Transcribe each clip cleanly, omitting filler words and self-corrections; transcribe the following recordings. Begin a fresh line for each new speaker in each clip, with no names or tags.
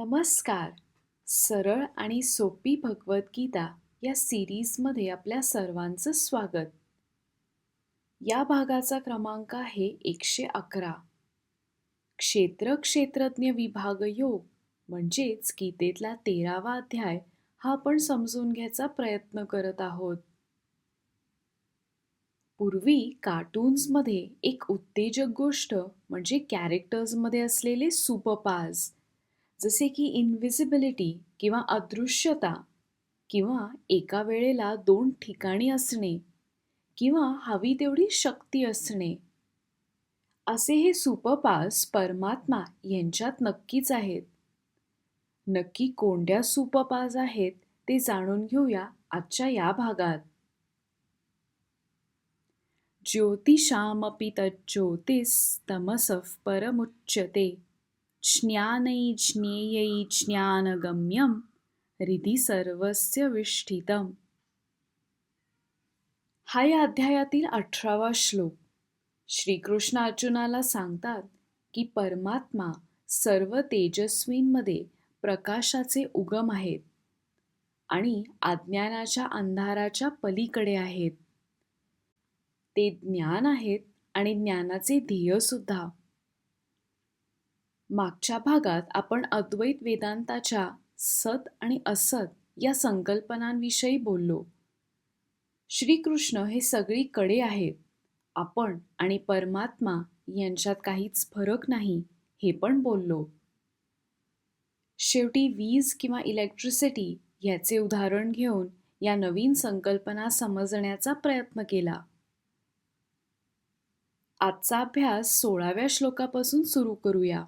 नमस्कार. सरळ आणि सोपी भगवद्गीता या सिरीजमध्ये आपल्या सर्वांचं स्वागत. या भागाचा क्रमांक आहे 111. क्षेत्र क्षेत्रज्ञ विभाग योग म्हणजेच गीतेतला 13वा अध्याय हा आपण समजून घ्यायचा प्रयत्न करत आहोत. पूर्वी कार्टून्समध्ये एक उत्तेजक गोष्ट म्हणजे कॅरेक्टर्समध्ये असलेले सुपरपॉवर्स जसे की इनव्हिजिबिलिटी किंवा अदृश्यता किंवा एका वेळेला 2 ठिकाणी असणे किंवा हवी तेवढी शक्ती असणे, असे हे सुपरपॉवर्स परमात्मा यांच्यात नक्कीच आहेत. नक्की कोणत्या सुपरपॉवर्स आहेत ते जाणून घेऊया आजच्या या भागात. ज्योतिषामपि तज्ज्योतिस्तमसः परमुच्यते ज्ञानैज्ञेयैज्ञानगम्यं हृदि सर्वस्य विष्ठितम्. हा या अध्यायातील 18वा श्लोक. श्रीकृष्ण अर्जुनाला सांगतात की परमात्मा सर्व तेजस्वींमध्ये प्रकाशाचे उगम आहेत आणि अज्ञानाच्या अंधाराच्या पलीकडे आहेत. ते ज्ञान आहेत आणि ज्ञानाचे ध्येय सुद्धा. मागच्या भागात आपण अद्वैत वेदांताच्या सत आणि असत या संकल्पनांविषयी बोललो. श्रीकृष्ण हे सगळीकडे आहेत, आपण आणि परमात्मा यांच्यात काहीच फरक नाही हे पण बोललो. शेवटी वीज किंवा इलेक्ट्रिसिटी ह्याचे उदाहरण घेऊन या नवीन संकल्पना समजण्याचा प्रयत्न केला. आजचा अभ्यास 16व्या श्लोकापासून सुरू करूया.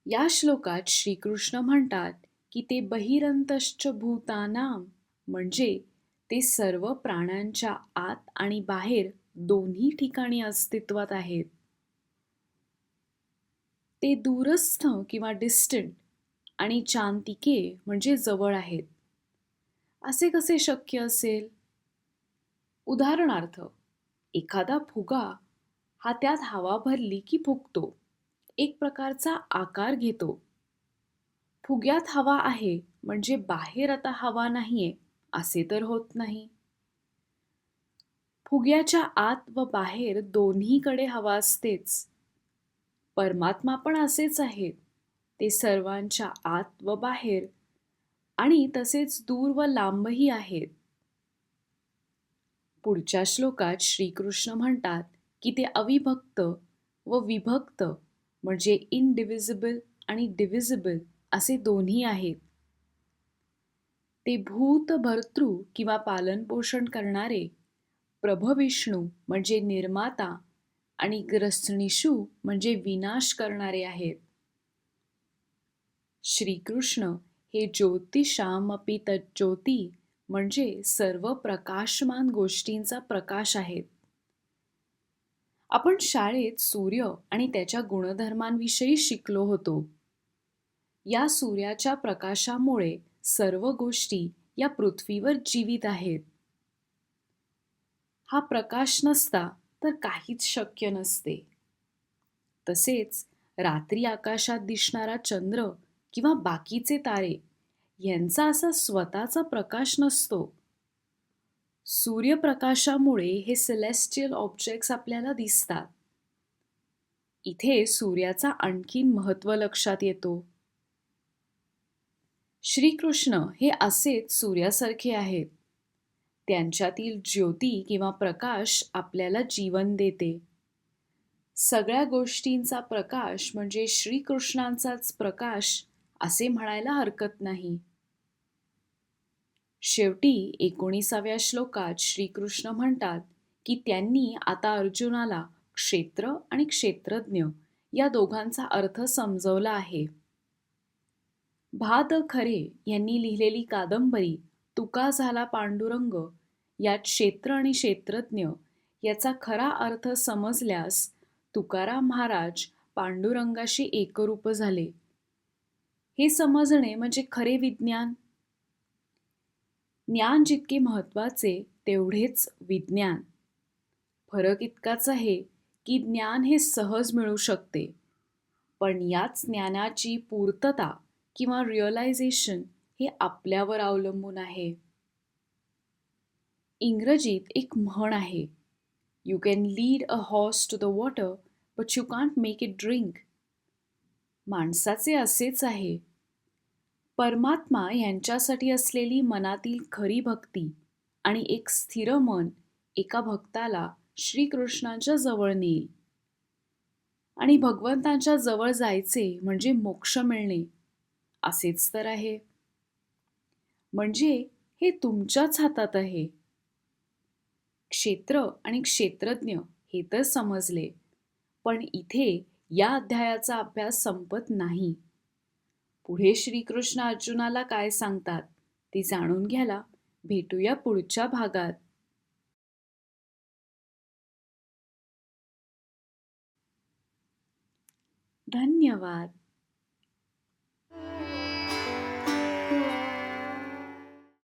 या श्लोकात श्रीकृष्ण म्हणतात की ते बहिरंतश्च भूतानाम म्हणजे ते सर्व प्राण्यांच्या आत आणि बाहेर दोन्ही ठिकाणी अस्तित्वात आहेत. ते दूरस्थ किंवा डिस्टंट आणि चांतिके म्हणजे जवळ आहेत. असे कसे शक्य असेल? उदाहरणार्थ, एखादा फुगा हा त्यात हवा भरली की फुगतो, एक प्रकारचा आकार घेतो. फुग्यात हवा आहे म्हणजे बाहेर आता हवा नाहीये असे तर होत नाही. फुग्याच्या आत व बाहेर दोन्हीकडे हवा असतेच. परमात्मा पण असेच आहेत. ते सर्वांच्या आत व बाहेर आणि तसेच दूर व लांबही आहेत. पुढच्या श्लोकात श्रीकृष्ण म्हणतात की ते अविभक्त व विभक्त म्हणजे इनडिव्हिजिबल आणि डिव्हिजिबल असे दोन्ही आहेत. ते भूत भर्तृ किंवा पालनपोषण करणारे, प्रभविष्णू म्हणजे निर्माता आणि ग्रसणीषु म्हणजे विनाश करणारे आहेत. श्रीकृष्ण हे ज्योतिषामपि तज्ज्योती म्हणजे सर्व प्रकाशमान गोष्टींचा प्रकाश आहेत. आपण शाळेत सूर्य आणि त्याच्या गुणधर्मांविषयी शिकलो होतो. या सूर्याच्या प्रकाशामुळे सर्व गोष्टी या पृथ्वीवर जीवित आहेत. हा प्रकाश नसता तर काहीच शक्य नसते. तसेच रात्री आकाशात दिसणारा चंद्र किंवा बाकीचे तारे यांचा असा स्वतःचा प्रकाश नसतो. सूर्यप्रकाशामुळे हे सेलेस्टियल ऑब्जेक्ट्स आपल्याला दिसतात. इथे सूर्याचा आणखीन महत्त्व लक्षात येतो. श्रीकृष्ण हे असेच सूर्यासारखे आहेत. त्यांच्यातील ज्योती किंवा प्रकाश आपल्याला जीवन देते. सगळ्या गोष्टींचा प्रकाश म्हणजे श्रीकृष्णांचाच प्रकाश असे म्हणायला हरकत नाही. शेवटी 19व्या श्लोकात श्रीकृष्ण म्हणतात की त्यांनी आता अर्जुनाला क्षेत्र आणि क्षेत्रज्ञ या दोघांचा अर्थ समजवला आहे. भा. द. खरे यांनी लिहिलेली कादंबरी तुका झाला पांडुरंग यात क्षेत्र आणि क्षेत्रज्ञ याचा खरा अर्थ समजल्यास तुकाराम महाराज पांडुरंगाशी एकरूप झाले. हे समजणे म्हणजे खरे विज्ञान. ज्ञान जितके महत्त्वाचे तेवढेच विज्ञान. फरक इतकाच आहे की ज्ञान हे सहज मिळू शकते, पण याच ज्ञानाची पूर्तता किंवा रिअलायझेशन हे आपल्यावर अवलंबून आहे. इंग्रजीत एक म्हण आहे, you can lead a horse to the water but you can't make it drink. माणसाचे असेच आहे. परमात्मा यांच्यासाठी असलेली मनातील खरी भक्ती आणि एक स्थिर मन एका भक्ताला श्रीकृष्णांच्या जवळ नेईल. आणि भगवंतांच्या जवळ जायचे म्हणजे मोक्ष मिळणे असेच तर आहे. म्हणजे हे तुमच्याच हातात आहे. क्षेत्र आणि क्षेत्रज्ञ हे तर समजले, पण इथे या अध्यायाचा अभ्यास संपत नाही. पुढे श्रीकृष्ण अर्जुनाला काय सांगतात ते जाणून घ्यायला भेटूया पुढच्या भागात. धन्यवाद.